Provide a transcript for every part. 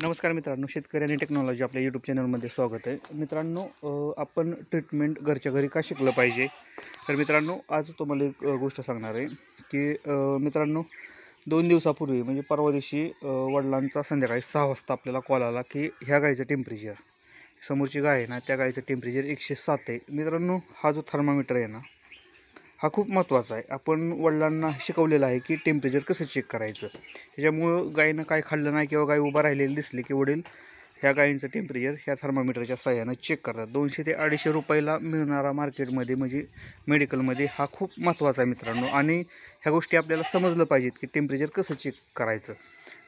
नमस्कार मित्रांनो, शेतकरी आणि टेक्नॉलॉजी आपल्या यूट्यूब चॅनलमध्ये स्वागत आहे. मित्रांनो, आपण ट्रीटमेंट घरच्या घरी का शिकलं पाहिजे. तर मित्रांनो, आज तुम्हाला एक गोष्ट सांगणार आहे की मित्रांनो, 2 दिवसापूर्वी म्हणजे परवा दिवशी वडिलांचा संध्याकाळी 6 वाजता आपल्याला कॉल आला की ह्या गाईचं टेम्परेचर, समोरची गाय आहे ना त्या गाईचं टेम्परेचर 107 आहे. मित्रांनो, हा जो थर्मामीटर आहे ना हा खूप महत्त्वाचा आहे. आपण वडिलांना शिकवलेलं आहे की टेम्परेचर कसं चेक करायचं. त्याच्यामुळं गायीनं काय खाल्लं नाही किंवा गाय उभा राहिलेली दिसली की वडील ह्या गायींचं टेम्परेचर ह्या थर्मामीटरच्या साह्यानं चेक करतात. 200 ते 250 रुपयाला मिळणारा मार्केटमध्ये म्हणजे मेडिकलमध्ये हा खूप महत्त्वाचा आहे मित्रांनो. आणि ह्या गोष्टी आपल्याला समजलं पाहिजेत की टेम्परेचर कसं चेक करायचं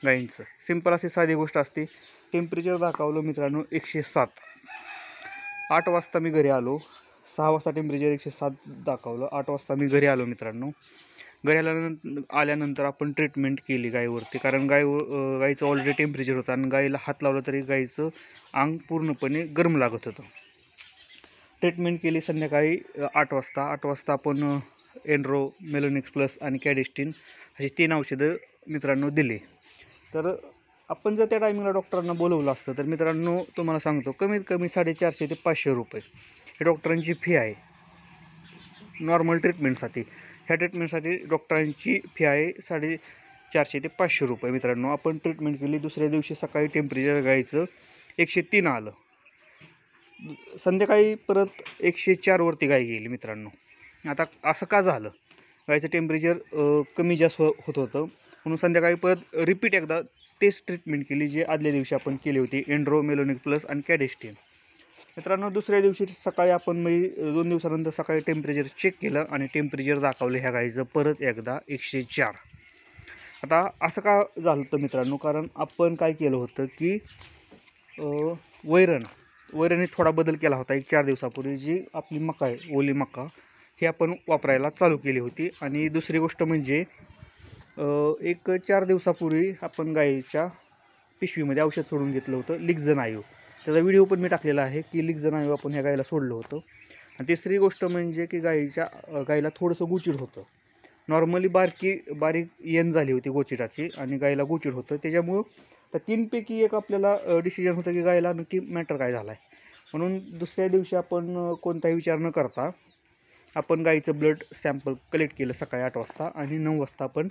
गायींचं. सिंपल अशी साधी गोष्ट असते. टेम्परेचर दाखवलं मित्रांनो 107. 8 वाजता मी घरी आलो. 6 वाजता टेम्परेचर 107 दाखवलं. 8 वाजता मी घरी आलो मित्रांनो. घरी आल्यानंतर आपण ट्रीटमेंट केली गायीवरती, कारण गायीचं ऑलरेडी टेम्परेचर होतं आणि गायीला हात लावला तरी गायीचं अंग पूर्णपणे गरम लागत होतं. ट्रीटमेंट केली संध्याकाळी 8 वाजता. 8 वाजता आपण एनरो, मेलोनिक्स प्लस आणि कॅडेस्टिन अशी 3 औषधं मित्रांनो दिली. तर आपण जर त्या टायमिंगला डॉक्टरांना बोलवलं असतं तर मित्रांनो तुम्हाला सांगतो कमीत कमी 450 ते 500 रुपये ही डॉक्टरांची फी आहे नॉर्मल ट्रीटमेंटसाठी. ह्या ट्रीटमेंटसाठी डॉक्टरांची फी आहे 450 ते 500 रुपये. मित्रांनो, आपण ट्रीटमेंट केली. दुसऱ्या दिवशी सकाळी टेम्परेचर गायचं 103 आलं. संध्याकाळी परत 104 वरती गाय गेली मित्रांनो. आता असं का झालं. गायचं टेम्परेचर कमी जास्त होत होतं म्हणून संध्याकाळी परत रिपीट एकदा तेच ट्रीटमेंट केली जे आदल्या दिवशी आपण केली होती, एनरो, मेलोनिक प्लस आणि कॅडेस्टिन. मित्रांनो, दुसऱ्या दिवशी सकाळी आपण 2 दिवसानंतर सकाळी टेम्परेचर चेक केलं आणि टेम्परेचर दाखवलं ह्या गाईचं परत एकदा 104. आता असं का झालं होतं मित्रांनो, कारण आपण काय केलं होतं की वैरणीत थोडा बदल केला होता. 4 दिवसापूर्वी जी आपली मका आहे, ओली मका, ही आपण वापरायला चालू केली होती. आणि दुसरी गोष्ट म्हणजे 4 दिवसापूर्वी आपण गाईच्या पिशवीमध्ये औषध सोडून घेतलं होतं, लिक्झनायू. त्याचा व्हिडिओ पण मी टाकलेला आहे की लिक्झनायू आपण ह्या गायीला सोडलं होतं. आणि तिसरी गोष्ट म्हणजे की गायीला थोडंसं गुचिड होतं. नॉर्मली बारीक येण झाली होती गोचिडाची आणि गायीला गुचिड होतं. त्याच्यामुळं त्या 3पैकी एक आपल्याला डिसिजन होतं की गायीला नक्की मॅटर काय झाला आहे. म्हणून दुसऱ्या दिवशी आपण कोणताही विचार न करता आपण गायीचं ब्लड सॅम्पल कलेक्ट केलं सकाळी 8 वाजता आणि 9 वाजता आपण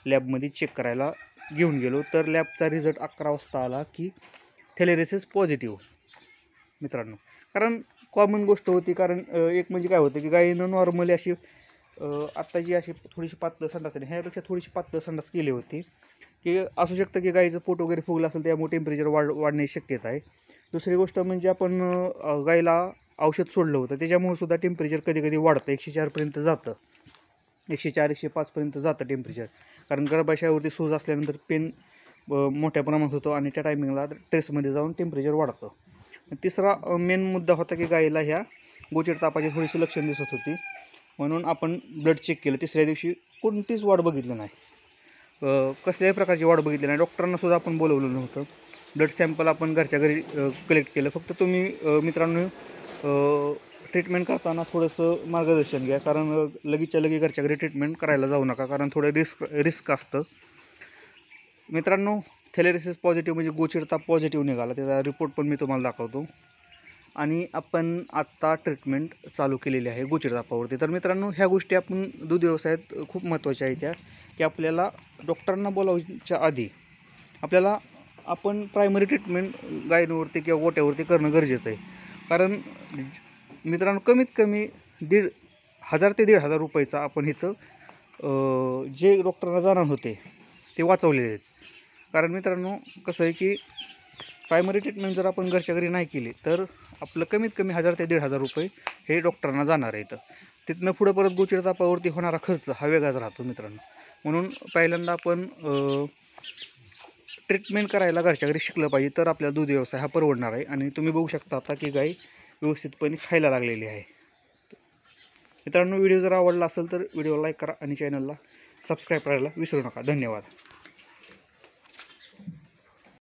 लॅबमध्ये चेक करायला घेऊन गेलो. तर लॅबचा रिझल्ट 11 वाजता आला की थॅलेरिसिस पॉझिटिव्ह मित्रांनो. कारण कॉमन गोष्ट होती. कारण एक म्हणजे काय होतं की गायीनं नॉर्मली अशी आत्ताची अशी थोडीशी पातळ संडास आहे, ह्यापेक्षा थोडीशी पातळ संडास केली होती की असू शकतं की गायीचं पोट वगैरे फुगलं असेल, त्यामुळे टेम्परेचर वाढण्याची शक्यता आहे. दुसरी गोष्ट म्हणजे आपण गायीला औषध सोडलं होतं, त्याच्यामुळे सुद्धा टेम्परेचर कधी कधी वाढतं. 104पर्यंत जातं, 104-105पर्यंत जातं टेम्परेचर. कारण गर्भाशयावरती सूज असल्यानंतर पेन मोठ्या प्रमाणात होतो आणि त्या टायमिंगला ट्रेसमध्ये जाऊन टेम्परेचर वाढतं. तिसरा मेन मुद्दा होता की गायीला ह्या गोचिड तापाची थोडीशी लक्षण दिसत होती, म्हणून आपण ब्लड चेक केलं. तिसऱ्या दिवशी कोणतीच वाढ बघितली नाही, कसल्याही प्रकारची वाढ बघितली नाही. डॉक्टरांना सुद्धा आपण बोलवलं नव्हतं. ब्लड सॅम्पल आपण घरच्या घरी कलेक्ट केलं. फक्त तुम्ही मित्रांनो ट्रीटमेंट करताना थोडंसं मार्गदर्शन घ्या, कारण लगेचच्या लगेच घरच्या घरी ट्रीटमेंट करायला जाऊ नका, कारण थोडं रिस्क असतं मित्रांनो. थॅलेरिसिस पॉझिटिव्ह म्हणजे गोचिड ताप पॉझिटिव्ह निघाला, त्याचा रिपोर्ट पण मी तुम्हाला दाखवतो. आणि आपण आत्ता ट्रीटमेंट चालू केलेली आहे गोचिड तापावरती. तर मित्रांनो, ह्या गोष्टी आपण दूध व्यवसायात खूप महत्त्वाच्या आहेत त्या, की आपल्याला डॉक्टरांना बोलावच्या आधी आपल्याला आपण प्रायमरी ट्रीटमेंट गायींवरती किंवा गोट्यावरती करणं गरजेचं आहे. कारण मित्रांनो, कमीत कमी 1000 ते 1500 रुपयाचा आपण इथं जे डॉक्टरांना जाणार होते ते वाचवलेले आहेत. कारण मित्रांनो कसं आहे की प्रायमरी ट्रीटमेंट जर आपण घरच्या घरी नाही केली तर आपलं कमीत कमी 1000 ते 1500 रुपये हे डॉक्टरांना जाणार आहेत. तिथनं पुढं परत गोचिड तापावरती होणारा खर्च हा वेगळाच राहतो मित्रांनो. म्हणून पहिल्यांदा आपण ट्रीटमेंट करायला घरच्या घरी शिकलं पाहिजे, तर आपला दूध व्यवसाय हा परवडणार आहे. आणि तुम्ही बघू शकता आता की गाय व्यवस्थितपणे खायला लागलेली आहे. मित्रांनो, व्हिडिओ जर आवडला असेल तर व्हिडिओला लाईक करा आणि चॅनलला सबस्क्राईब करायला विसरू नका. धन्यवाद.